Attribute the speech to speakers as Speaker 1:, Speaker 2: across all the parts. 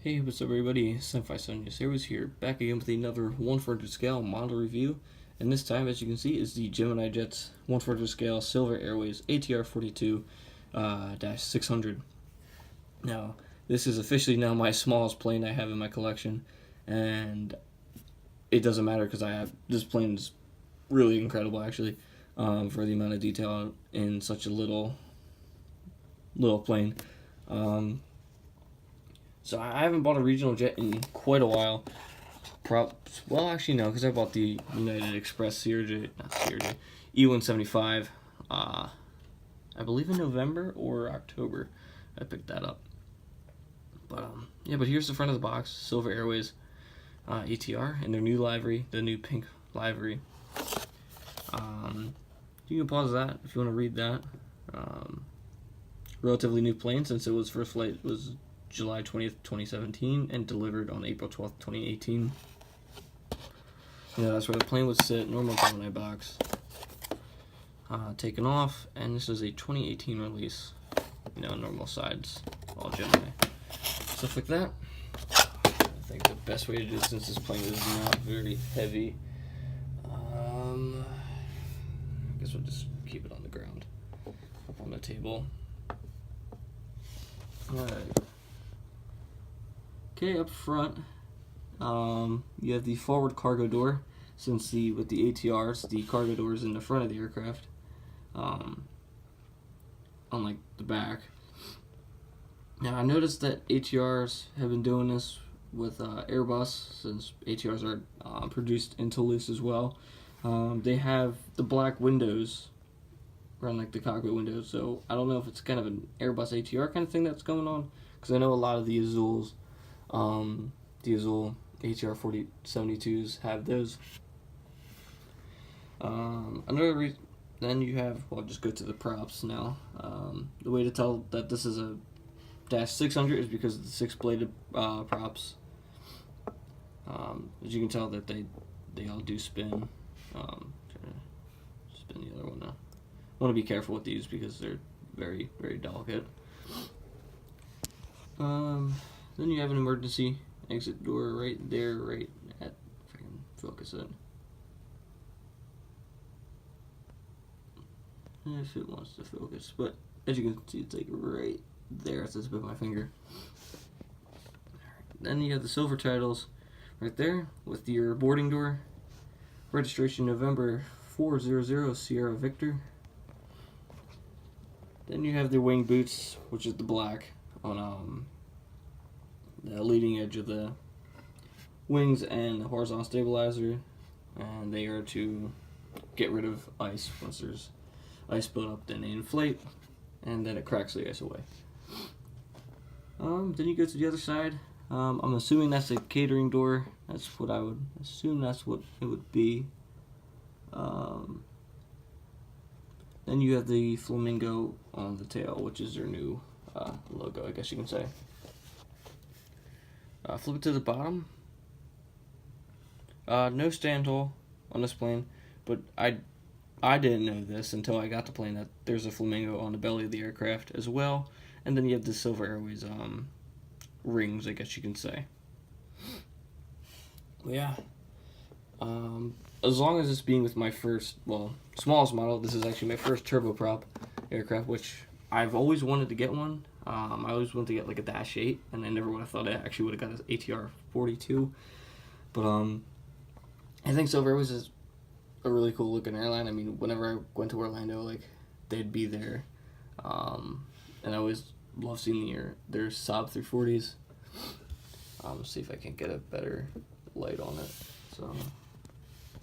Speaker 1: Hey, what's up everybody? Sci-Fi Airways here, back again with another 1/400 scale model review. And this time, as you can see, is the Gemini Jets 1/400 scale Silver Airways ATR-42 -600. Now, this is officially now my smallest plane I have in my collection, and it doesn't matter because this plane is really incredible actually, for the amount of detail in such a little plane. So I haven't bought a regional jet in quite a while. Well, actually no, because I bought the United Express E175. I believe in November or October. I picked that up. But yeah. But here's the front of the box: Silver Airways ATR in their new livery, the new pink livery. You can pause that if you want to read that. Relatively new plane since it was first flight was July 20th, 2017, and delivered on April 12th, 2018. That's where the plane would sit, normal Gemini box. Taken off, and this is a 2018 release. Normal sides, all Gemini. Stuff like that. I think the best way to do it, since this plane is not very heavy, I guess we'll just keep it on the ground, up on the table. Alright. Okay, up front, you have the forward cargo door. Since with the ATRs, the cargo door is in the front of the aircraft, unlike the back. Now, I noticed that ATRs have been doing this with Airbus, since ATRs are produced in Toulouse as well. They have the black windows around like the cockpit windows, so I don't know if it's kind of an Airbus ATR kind of thing that's going on, because I know a lot of the Azuls, the Azul ATR-42s have those. Another reason, then you have, well, just go to the props now. The way to tell that this is a -600 is because of the 6-bladed props. As you can tell that they all do spin. Trying to spin the other one now. I want to be careful with these because they're very, very delicate. Then you have an emergency exit door right there, right at, if I can focus it. If it wants to focus, but as you can see, it's like right there at the tip of my finger. Then you have the silver titles right there with your boarding door. Registration November 400 Sierra Victor. Then you have the wing boots, which is the black on the leading edge of the wings and the horizontal stabilizer, and they are to get rid of ice. Once there's ice built up, then they inflate, and then it cracks the ice away. Then you go to the other side. I'm assuming that's a catering door. That's what I would assume that's what it would be. Then you have the flamingo on the tail, which is their new logo, I guess you can say. Flip it to the bottom. No stand hole on this plane, but I didn't know this until I got the plane, that there's a flamingo on the belly of the aircraft as well. And then you have the Silver Airways rings, I guess you can say. Yeah. As long as it's being with my first, well, smallest model, this is actually my first turboprop aircraft, which I've always wanted to get one. I always wanted to get like a Dash 8, and I never would have thought I actually would have got an ATR-42. But I think Silver Airways is a really cool looking airline. I mean, whenever I went to Orlando, like, they'd be there. And I always love seeing their Saab 340s. See if I can get a better light on it. So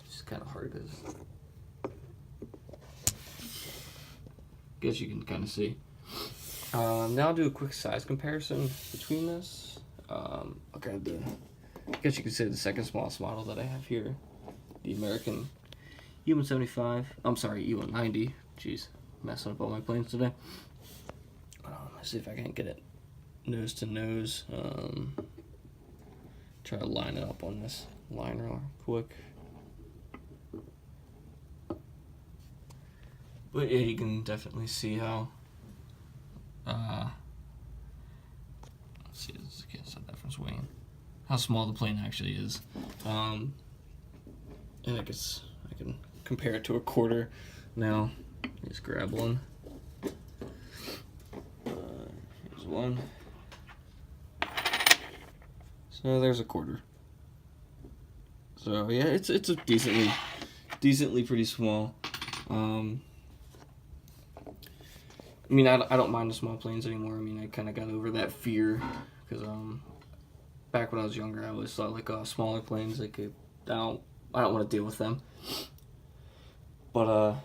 Speaker 1: it's kind of hard because guess you can kind of see. Now I'll do a quick size comparison between this. Okay, I guess you could say the second smallest model that I have here, the American E175. I'm sorry, E190. Jeez, messing up all my planes today. Let's see if I can get it nose to nose. Try to line it up on this line real quick. But yeah, you can definitely see how let's see, I can't set that from swinging. How small the plane actually is. And I guess I can compare it to a quarter. Now, just grab one. Here's one. So there's a quarter. So yeah, it's a decently pretty small. I mean, I don't mind the small planes anymore. I mean, I kind of got over that fear because back when I was younger, I always thought like smaller planes, like I don't want to deal with them. But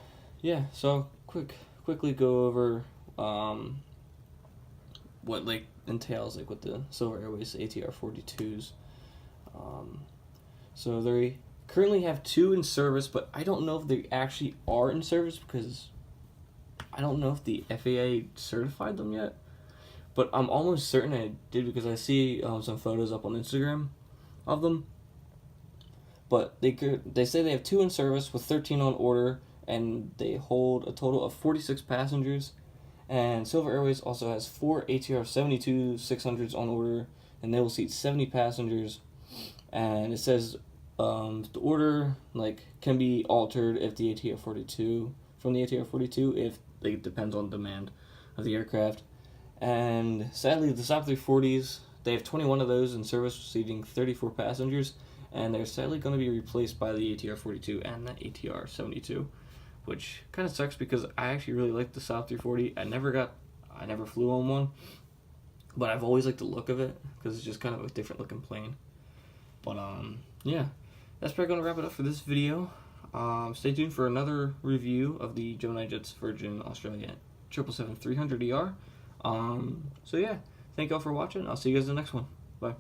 Speaker 1: yeah, so quickly go over what like entails like with the Silver Airways ATR-42s. So they currently have 2 in service, but I don't know if they actually are in service because I don't know if the FAA certified them yet. But I'm almost certain I did because I see some photos up on Instagram of them. But they say they have 2 in service with 13 on order, and they hold a total of 46 passengers. And Silver Airways also has 4 ATR-42 600s on order, and they will seat 70 passengers. And it says the order like can be altered if the ATR-42 from the ATR-42 if it depends on demand of the aircraft. And sadly, the SOP 340s, they have 21 of those in service, seating 34 passengers, and they're sadly going to be replaced by the ATR-42 and the ATR-72, which kind of sucks because I actually really like the SOP 340. I never flew on one, but I've always liked the look of it because it's just kind of a different looking plane. But yeah, that's probably going to wrap it up for this video. Stay tuned for another review of the Gemini Jets Virgin Australia 777-300ER. So yeah, thank y'all for watching. I'll see you guys in the next one. Bye.